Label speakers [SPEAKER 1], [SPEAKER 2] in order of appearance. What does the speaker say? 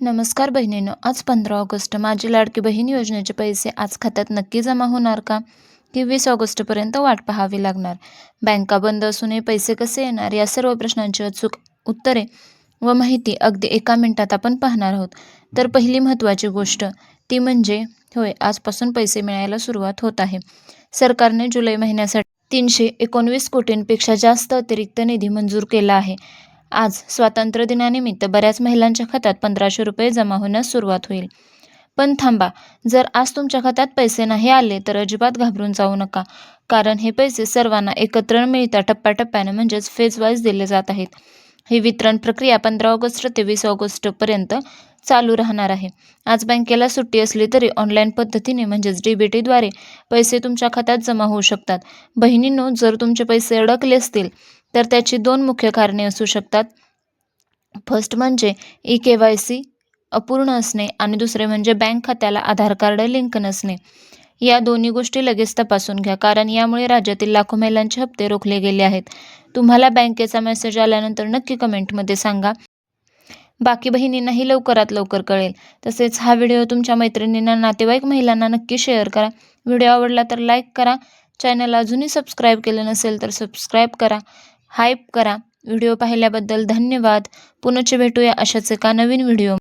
[SPEAKER 1] नमस्कार बहिणींनो, आज 15 ऑगस्ट. माझी लाडकी बहीण योजनेचे पैसे आज खात्यात नक्की जमा होणार का? की 20 ऑगस्टपर्यंत वाट पाहावी लागणार? बँका बंद असूनही पैसे कसे येणार? या सर्व प्रश्नांची अचूक उत्तरे व माहिती अगदी एका मिनिटात आपण पाहणार आहोत. तर पहिली महत्त्वाची गोष्ट ती म्हणजे आजपासून पैसे मिळायला सुरुवात होत आहे. सरकारने जुलै महिन्यासाठी 319 कोटींपेक्षा जास्त अतिरिक्त निधी मंजूर केला आहे. आज स्वातंत्र्य दिनानिमित्त बऱ्याच महिलांच्या खात्यात 1500 रुपये जमा होण्यास सुरुवात होईल. पण थांबा, जर आज तुमच्या खात्यात पैसे नाही आले तर अजिबात घाबरून जाऊ नका. कारण हे पैसे सर्वांना एकत्र न मिळता टप्प्याटप्प्याने म्हणजेच फेज वाईज दिले जात आहेत. ही वितरण प्रक्रिया 15 ऑगस्ट ते 20 ऑगस्टपर्यंत चालू राहणार आहे. आज बँकेला सुट्टी असली तरी ऑनलाईन पद्धतीने म्हणजेच DBTद्वारे पैसे तुमच्या खात्यात जमा होऊ शकतात. बहिणींनो, जर तुमचे पैसे अडकले असतील तर त्याची 2 मुख्य कारणे असू शकतात. फर्स्ट म्हणजे eKYC अपूर्ण असणे आणि दुसरे म्हणजे बँक खात्याला आधार कार्ड लिंक नसणे. या दोन्ही गोष्टी लगेच तपासून घ्या, कारण यामुळे राज्यातील लाखो महिलांचे हप्ते रोखले गेले आहेत. तुम्हाला बँकेचा मेसेज आल्यानंतर नक्की कमेंटमध्ये सांगा. बाकी बहिणींनाही लवकरात लवकर कळेल. तसेच हा व्हिडिओ तुमच्या मैत्रिणींना, नातेवाईक महिलांना नक्की शेअर करा. व्हिडिओ आवडला तर लाईक करा. चॅनल अजूनही सबस्क्राईब केलं नसेल तर सबस्क्राईब करा. हाईप करा. व्हिडिओ पाहिल्याबद्दल धन्यवाद. पुनश्च भेटूया अशाच एका नवीन व्हिडिओ.